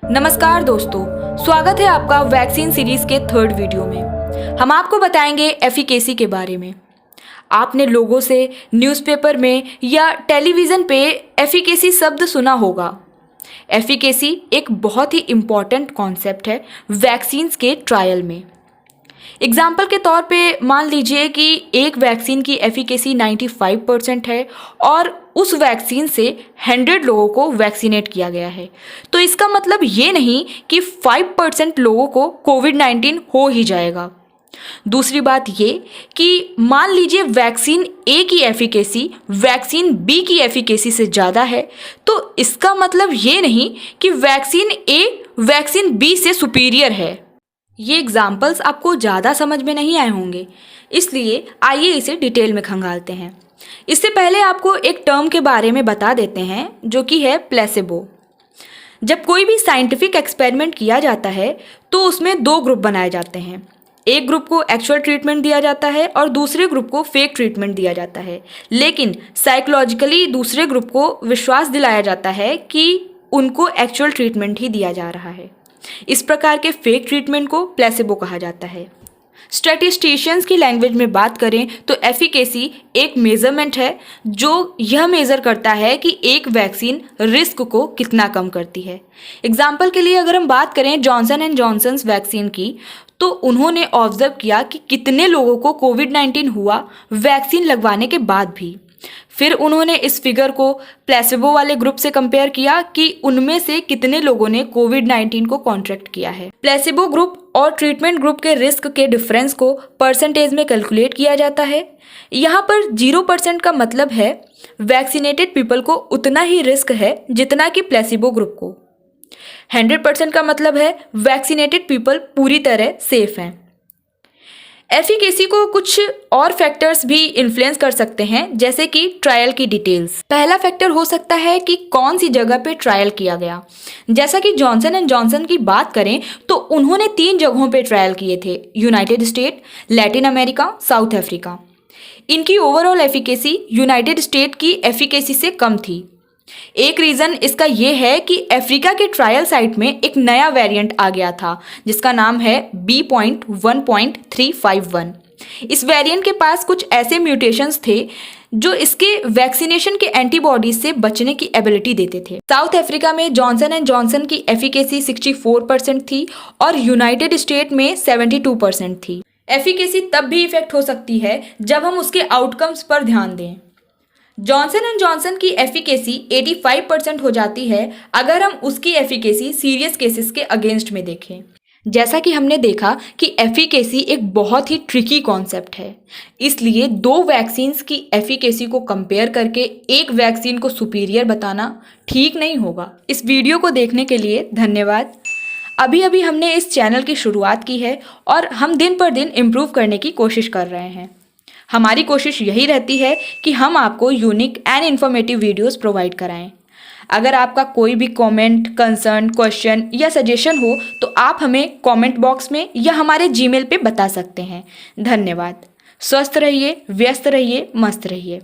नमस्कार दोस्तों, स्वागत है आपका वैक्सीन सीरीज के थर्ड वीडियो में। हम आपको बताएंगे एफिकेसी के बारे में। आपने लोगों से न्यूज़पेपर में या टेलीविज़न पे एफिकेसी शब्द सुना होगा। एफिकेसी एक बहुत ही इम्पॉर्टेंट कॉन्सेप्ट है वैक्सीन्स के ट्रायल में। एग्जाम्पल के तौर पे मान लीजिए कि एक वैक्सीन की एफिकेसी 95% है और उस वैक्सीन से 100 लोगों को वैक्सीनेट किया गया है, तो इसका मतलब ये नहीं कि 5% लोगों को कोविड-19 हो ही जाएगा। दूसरी बात ये कि मान लीजिए वैक्सीन ए की एफिकेसी वैक्सीन बी की एफिकेसी से ज़्यादा है, तो इसका मतलब ये नहीं कि वैक्सीन ए वैक्सीन बी से सुपीरियर है। ये एग्जाम्पल्स आपको ज़्यादा समझ में नहीं आए होंगे, इसलिए आइए इसे डिटेल में खंगालते हैं। इससे पहले आपको एक टर्म के बारे में बता देते हैं जो कि है प्लेसिबो। जब कोई भी साइंटिफिक एक्सपेरिमेंट किया जाता है तो उसमें दो ग्रुप बनाए जाते हैं। एक ग्रुप को एक्चुअल ट्रीटमेंट दिया जाता है और दूसरे ग्रुप को फेक ट्रीटमेंट दिया जाता है, लेकिन साइकोलॉजिकली दूसरे ग्रुप को विश्वास दिलाया जाता है कि उनको एक्चुअल ट्रीटमेंट ही दिया जा रहा है। इस प्रकार के फेक ट्रीटमेंट को प्लेसिबो कहा जाता है। स्टैटिस्टिशियंस की लैंग्वेज में बात करें तो एफिकेसी एक मेजरमेंट है जो यह मेज़र करता है कि एक वैक्सीन रिस्क को कितना कम करती है। एग्जाम्पल के लिए अगर हम बात करें जॉनसन एंड जॉनसन्स वैक्सीन की, तो उन्होंने ऑब्जर्व किया कि कितने लोगों को कोविड-19 हुआ वैक्सीन लगवाने के बाद भी। फिर उन्होंने इस फिगर को प्लेसिबो वाले ग्रुप से कंपेयर किया कि उनमें से कितने लोगों ने कोविड-19 को कॉन्ट्रैक्ट किया है। प्लेसिबो ग्रुप और ट्रीटमेंट ग्रुप के रिस्क के डिफरेंस को परसेंटेज में कैलकुलेट किया जाता है। यहाँ पर 0% का मतलब है वैक्सीनेटेड पीपल को उतना ही रिस्क है जितना कि प्लेसिबो ग्रुप को। 100% का मतलब है वैक्सीनेटेड पीपल पूरी तरह सेफ हैं। एफिकेसी को कुछ और फैक्टर्स भी इन्फ्लुएंस कर सकते हैं, जैसे कि ट्रायल की डिटेल्स। पहला फैक्टर हो सकता है कि कौन सी जगह पे ट्रायल किया गया। जैसा कि जॉनसन एंड जॉनसन की बात करें तो उन्होंने 3 जगहों पे ट्रायल किए थे, United state, Latin America, south Africa. इनकी ओवरऑल एफिकेसी यूनाइटेड स्टेट की एफिकेसी से कम थी। एक रीज़न इसका ये है कि अफ्रीका के ट्रायल साइट में एक नया वेरिएंट आ गया था जिसका नाम है B.1.351। इस वेरिएंट के पास कुछ ऐसे म्यूटेशंस थे जो इसके वैक्सीनेशन के एंटीबॉडीज से बचने की एबिलिटी देते थे। साउथ अफ्रीका में जॉनसन एंड जॉनसन की एफिकेसी 64% थी और यूनाइटेड स्टेट में 72% थी। एफिकेसी तब भी इफेक्ट हो सकती है जब हम उसके आउटकम्स पर ध्यान दें। जॉनसन एंड जॉनसन की एफिकेसी 85% हो जाती है अगर हम उसकी एफिकेसी सीरियस केसेस के अगेंस्ट में देखें। जैसा कि हमने देखा कि एफिकेसी एक बहुत ही ट्रिकी कॉन्सेप्ट है, इसलिए 2 वैक्सीन्स की एफिकेसी को कंपेयर करके एक वैक्सीन को सुपीरियर बताना ठीक नहीं होगा। इस वीडियो को देखने के लिए धन्यवाद। अभी अभी हमने इस चैनल की शुरुआत की है और हम दिन पर दिन इम्प्रूव करने की कोशिश कर रहे हैं। हमारी कोशिश यही रहती है कि हम आपको unique and informative videos provide कराएं। अगर आपका कोई भी कमेंट, कंसर्न, क्वेश्चन या सजेशन हो तो आप हमें कमेंट बॉक्स में या हमारे जीमेल पे बता सकते हैं। धन्यवाद। स्वस्थ रहिए, व्यस्त रहिए, मस्त रहिए।